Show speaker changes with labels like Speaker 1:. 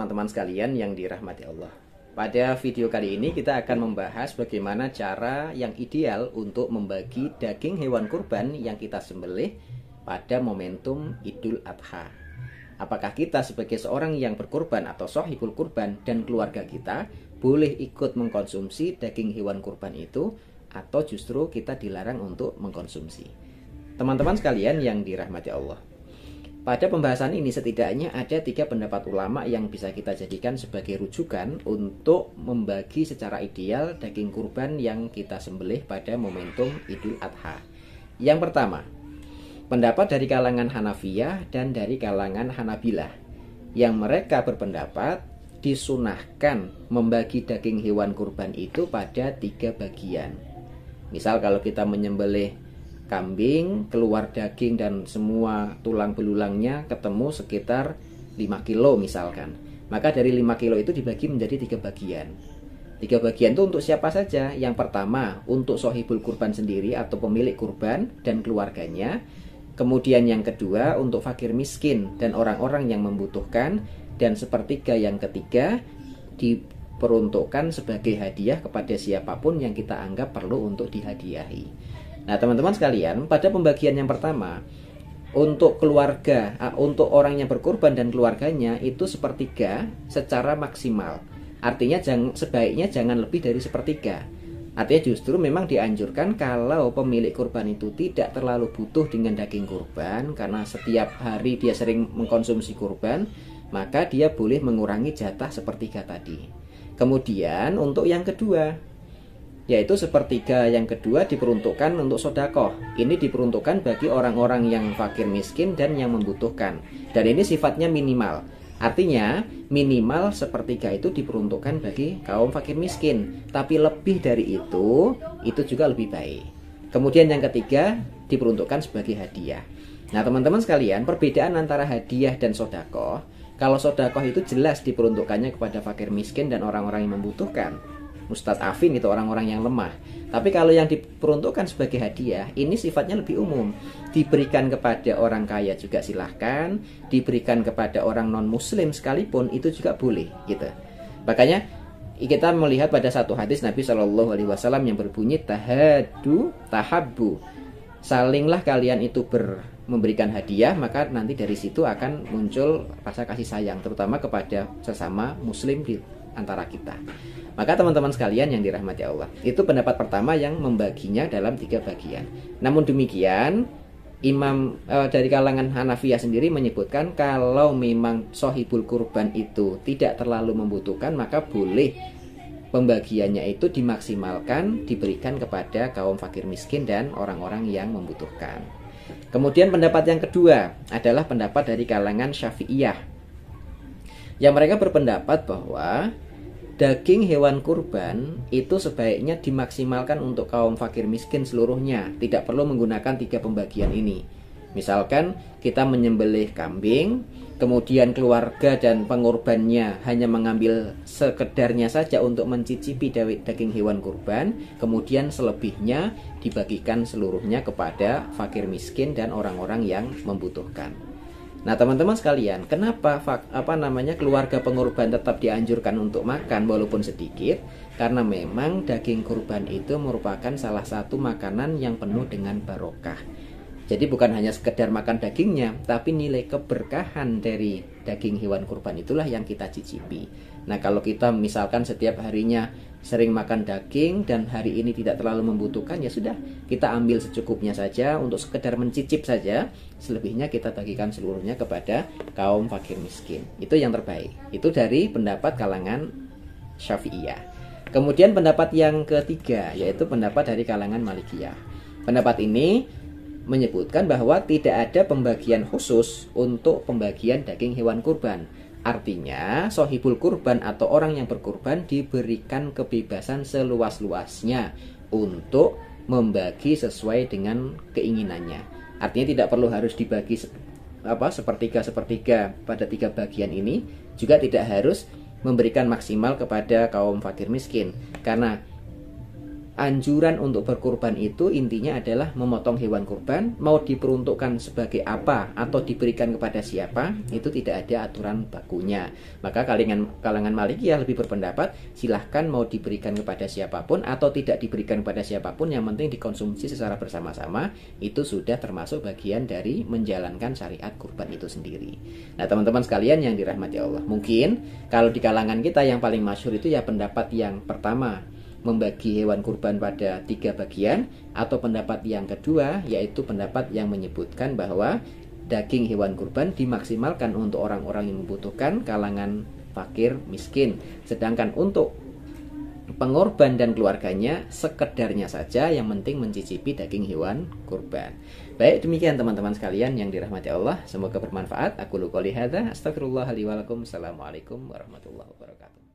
Speaker 1: teman-teman sekalian yang dirahmati Allah. Pada video kali ini kita akan membahas bagaimana cara yang ideal untuk membagi daging hewan kurban yang kita sembelih pada momentum Idul Adha. Apakah kita sebagai seorang yang berkurban atau shahibul kurban dan keluarga kita boleh ikut mengkonsumsi daging hewan kurban itu, atau justru kita dilarang untuk mengkonsumsi? Teman-teman sekalian yang dirahmati Allah, pada pembahasan ini setidaknya ada 3 pendapat ulama yang bisa kita jadikan sebagai rujukan untuk membagi secara ideal daging kurban yang kita sembelih pada momentum Idul Adha. Yang pertama, pendapat dari kalangan Hanafiyah dan dari kalangan Hanabilah, yang mereka berpendapat disunahkan membagi daging hewan kurban itu pada 3 bagian. Misal kalau kita menyembelih kambing, keluar daging dan semua tulang belulangnya ketemu sekitar 5 kilo misalkan, maka dari 5 kilo itu dibagi menjadi 3 bagian. 3 bagian itu untuk siapa saja? Yang pertama untuk shahibul kurban sendiri atau pemilik kurban dan keluarganya. Kemudian yang kedua untuk fakir miskin dan orang-orang yang membutuhkan. Dan sepertiga yang ketiga diperuntukkan sebagai hadiah kepada siapapun yang kita anggap perlu untuk dihadiahi. Nah teman-teman sekalian, pada pembagian yang pertama untuk keluarga, untuk orang yang berkurban dan keluarganya itu sepertiga secara maksimal. Artinya sebaiknya jangan lebih dari sepertiga. Artinya justru memang dianjurkan kalau pemilik kurban itu tidak terlalu butuh dengan daging kurban, karena setiap hari dia sering mengkonsumsi kurban, maka dia boleh mengurangi jatah sepertiga tadi. Kemudian untuk yang kedua, yaitu sepertiga yang kedua diperuntukkan untuk sodakoh. Ini diperuntukkan bagi orang-orang yang fakir miskin dan yang membutuhkan. Dan ini sifatnya minimal. Artinya minimal sepertiga itu diperuntukkan bagi kaum fakir miskin. Tapi lebih dari itu juga lebih baik. Kemudian yang ketiga diperuntukkan sebagai hadiah. Nah teman-teman sekalian, perbedaan antara hadiah dan sodakoh. Kalau sodakoh itu jelas diperuntukannya kepada fakir miskin dan orang-orang yang membutuhkan, mustadafin itu orang-orang yang lemah. Tapi kalau yang diperuntukkan sebagai hadiah, ini sifatnya lebih umum. Diberikan kepada orang kaya juga silahkan, diberikan kepada orang non muslim sekalipun itu juga boleh gitu. Makanya kita melihat pada satu hadis Nabi SAW yang berbunyi tahadu tahabbu, salinglah kalian itu memberikan hadiah, maka nanti dari situ akan muncul rasa kasih sayang, terutama kepada sesama muslim di antara kita. Maka teman-teman sekalian yang dirahmati Allah, itu pendapat pertama yang membaginya dalam 3 bagian. Namun demikian, Imam dari kalangan Hanafiyah sendiri menyebutkan kalau memang shahibul kurban itu tidak terlalu membutuhkan, maka boleh pembagiannya itu dimaksimalkan, diberikan kepada kaum fakir miskin dan orang-orang yang membutuhkan. Kemudian pendapat yang kedua adalah pendapat dari kalangan Syafi'iyah, yang mereka berpendapat bahwa daging hewan kurban itu sebaiknya dimaksimalkan untuk kaum fakir miskin seluruhnya. Tidak perlu menggunakan 3 pembagian ini. Misalkan kita menyembelih kambing, kemudian keluarga dan pengorbannya hanya mengambil sekedarnya saja untuk mencicipi daging hewan kurban, kemudian selebihnya dibagikan seluruhnya kepada fakir miskin dan orang-orang yang membutuhkan. Nah teman-teman sekalian, kenapa keluarga pengorban tetap dianjurkan untuk makan walaupun sedikit? Karena memang daging kurban itu merupakan salah satu makanan yang penuh dengan barokah. Jadi bukan hanya sekedar makan dagingnya, tapi nilai keberkahan dari daging hewan kurban itulah yang kita cicipi. Nah kalau kita misalkan setiap harinya sering makan daging dan hari ini tidak terlalu membutuhkan, ya sudah, kita ambil secukupnya saja untuk sekedar mencicip saja. Selebihnya kita bagikan seluruhnya kepada kaum fakir miskin. Itu yang terbaik. Itu dari pendapat kalangan Syafi'iyah. Kemudian pendapat yang ketiga, yaitu pendapat dari kalangan Malikiyah. Pendapat ini menyebutkan bahwa tidak ada pembagian khusus untuk pembagian daging hewan kurban. Artinya shahibul kurban atau orang yang berkurban diberikan kebebasan seluas-luasnya untuk membagi sesuai dengan keinginannya. Artinya tidak perlu harus dibagi sepertiga pada 3 bagian ini. Juga tidak harus memberikan maksimal kepada kaum fakir miskin, karena anjuran untuk berkurban itu intinya adalah memotong hewan kurban, mau diperuntukkan sebagai apa atau diberikan kepada siapa, itu tidak ada aturan bakunya. Maka kalangan Malikiyah lebih berpendapat silahkan mau diberikan kepada siapapun atau tidak diberikan kepada siapapun, yang penting dikonsumsi secara bersama-sama, itu sudah termasuk bagian dari menjalankan syariat kurban itu sendiri. Nah teman-teman sekalian yang dirahmati Allah, mungkin kalau di kalangan kita yang paling masyhur itu ya pendapat yang pertama, membagi hewan kurban pada 3 bagian, atau pendapat yang kedua yaitu pendapat yang menyebutkan bahwa daging hewan kurban dimaksimalkan untuk orang-orang yang membutuhkan, kalangan fakir miskin, sedangkan untuk pengorban dan keluarganya sekedarnya saja, yang penting mencicipi daging hewan kurban. Baik, demikian teman-teman sekalian yang dirahmati Allah, semoga bermanfaat. Aku qouli hadza, astagfirullah li wa lakum. Assalamualaikum warahmatullahi wabarakatuh.